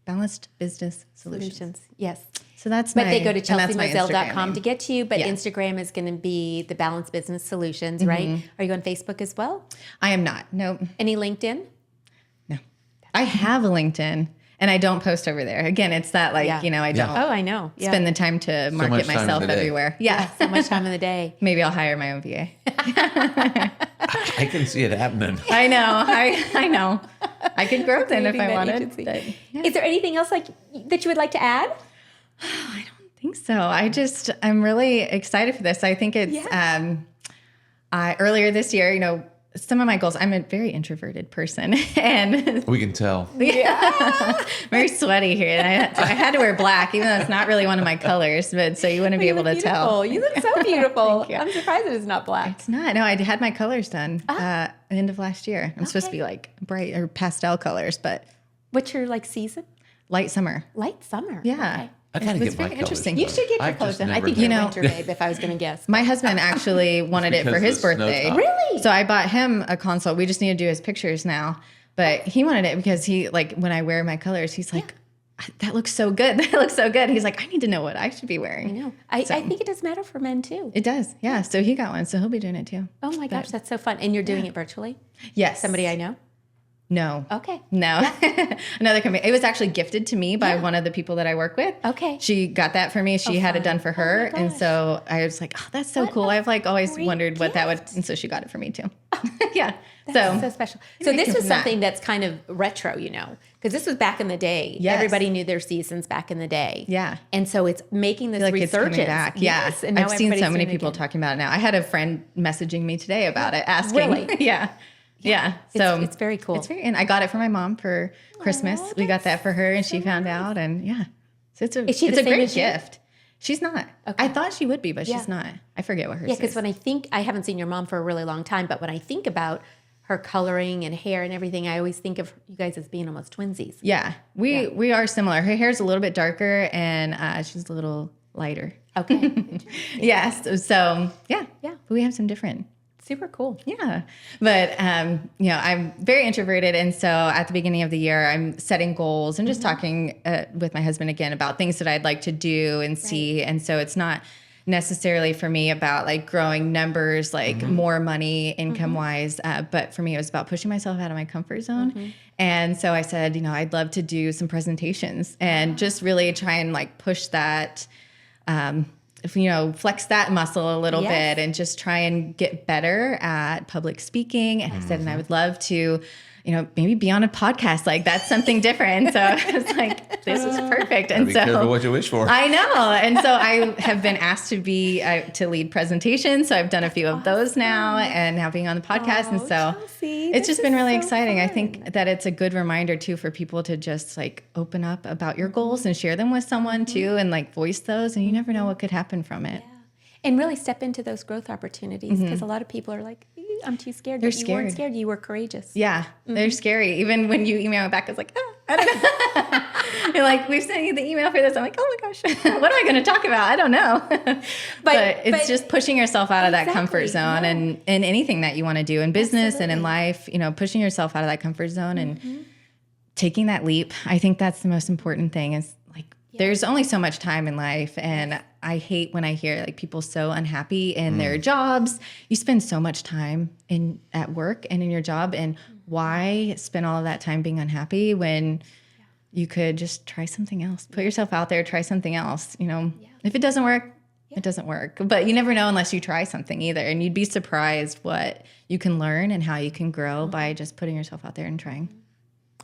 Balanced Business Solutions. Yes. So that's But my, they go to and that's my Instagram chelseamozel.com name. to get to you. But Yeah. Instagram is going to be the Balanced Business Solutions, right? Are you on Facebook as well? I am not. Nope. Any LinkedIn? No. I have a LinkedIn and I don't post over there. Again, it's that like, Yeah. I don't Oh, I know. Yeah. spend the time to much market time in myself the day. everywhere. Yeah. so much time in the day. Maybe I'll hire my own VA. I can see it happening. I know. I know. I could grow thin if Creating I that wanted. agency. But, yeah. Is there anything else that you would like to add? I think so. I'm really excited for this. I think it's earlier this year, some of my goals, I'm a very introverted person and We can tell. very sweaty here. And I had to wear black, even though it's not really one of my colors, but so you wouldn't be able to tell. You look so beautiful. Thank you. I'm surprised it is not black. It's not. No, I had my colors done end of last year. I'm supposed to be like bright or pastel colors, but What's your season? light summer. Light summer. Yeah. Okay. I gotta It was get my very colors interesting. done. You should get your I've clothes just done. I never think done you're it. winter babe, if I was going to guess. My husband actually wanted it for Because his the snow birthday. top. Really? So I bought him a console. We just need to do his pictures now. But he wanted it because he when I wear my colors, he's like, that looks so good. That looks so good. He's like, I need to know what I should be I wearing. know. I think it does matter for men too. It does. Yeah. So he got one. So he'll be doing it too. Oh my gosh, that's so fun. And you're doing it virtually? Yes. Somebody I know? No. Okay. No. Another company. It was actually gifted to me by one of the people that I work with. Okay. She got that for me. She had it done for her. And so I was like, oh, that's so cool. I've always great wondered what that would. And so she got it for me too. Yeah. So So special. So Make this it was from that. something that's kind of retro, because this was back in the day. Yes. Everybody knew their seasons back in the day. Yeah. And so it's making this I feel like it's resurgence. coming back. Yeah. Yes. And now I've seen so everybody's many doing it people again. talking about it now. I had a friend messaging me today about it, asking. Really? Yeah. Yeah. So It's very cool. and I got it for my mom for Christmas. We got that for her and she found out and So it's Is she it's the a same great as you? gift. She's not. I thought she would be, but she's not. I forget what hers Yeah, because is. when I haven't seen your mom for a really long time, but when I think about her coloring and hair and everything, I always think of you guys as being almost twinsies. Yeah. We are similar. Her hair's a little bit darker and she's a little lighter. Okay. Yes. So yeah. Yeah. But we have some different. Super cool. Yeah. But, I'm very introverted. And so at the beginning of the year, I'm setting goals and just talking with my husband again about things that I'd like to do and see. And so it's not necessarily for me about growing numbers, more money income wise. But for me, it was about pushing myself out of my comfort zone. And so I said, I'd love to do some presentations and just really try and push that, flex that muscle a little bit and just try and get better at public speaking. And I said, and I would love to, maybe be on a podcast. That's something different. So I was like, this is perfect. And Be so careful what you wish for. I know. And so I have been asked to be, to lead presentations. So I've done a few of those now and now being on the podcast. And so Chelsea, it's just this been is really so exciting. I fun. think that it's a good reminder too, for people to just open up about your goals and share them with someone too. And voice those, and you never know what could happen from it. And really step into those growth opportunities because a lot of people are like, I'm too scared. They're But you weren't scared. scared. You were courageous. Yeah, they're scary. Even when you email me back, it's I don't know. You're like, we've sent you the email for this. I'm like, oh my gosh, what am I going to talk about? I don't know. but it's just pushing yourself out of that comfort zone and anything that you want to do in business and in life, pushing yourself out of that comfort zone and taking that leap. I think that's the most important thing is there's only so much time in life. And I hate when I hear people so unhappy in their jobs. You spend so much time at work and in your job. And why spend all of that time being unhappy when you could just try something else? Put yourself out there, try something else. If it doesn't work, it doesn't work. But you never know unless you try something either. And you'd be surprised what you can learn and how you can grow by just putting yourself out there and trying.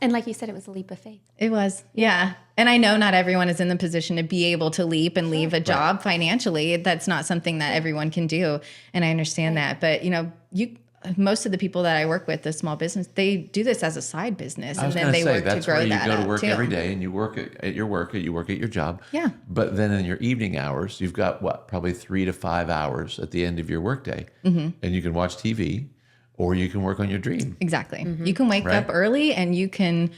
And like you said, it was a leap of faith. It was, yeah. And I know not everyone is in the position to be able to leap and leave a job financially. That's not something that everyone can do. And I understand that. But, most of the people that I work with, the small business, they do this as a side business. I was And then going to they say, work to that's grow where you that go to up, work too. every day and you work at your work, you work at your job. Yeah. But then in your evening hours, you've got probably 3 to 5 hours at the end of your workday. And you can watch TV or you can work on your dream. Exactly. You can wake up early and you can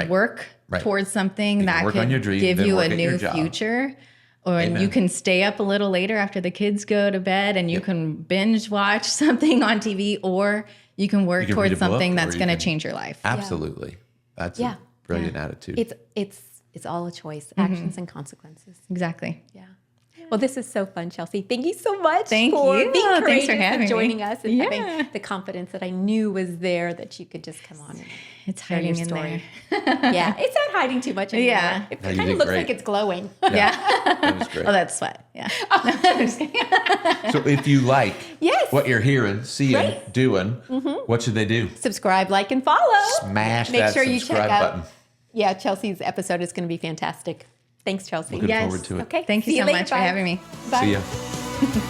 work towards something that work on could your dream, give then you work a at your new job. future. Or Amen. you can stay up a little later after the kids go to bed and you can binge watch something on TV, or you can work can read a towards book, something or that's you going to can- change your life. Absolutely. That's a brilliant attitude. It's all a choice, actions and consequences. Exactly. Yeah. Well, this is so fun, Chelsea. Thank you so much Thank for you. being Thanks for courageous having and me. joining us and Yeah. having the confidence that I knew was there that you could just come on and It's share your hiding in story. there. Yeah, it's not hiding too much anymore. Yeah. It No, you kind of did looks great. like it's glowing. Yeah. That was great. Oh, that's sweat. Yeah. So if you like Yes. what you're hearing, seeing, Right. doing, what should they do? Subscribe, like, and follow. Smash Make that sure you subscribe check out. button. Yeah, Chelsea's episode is going to be fantastic. Thanks, Chelsea. Looking Yes. forward to it. Okay. Thank you See so later. much for Bye. having me. Bye. See ya.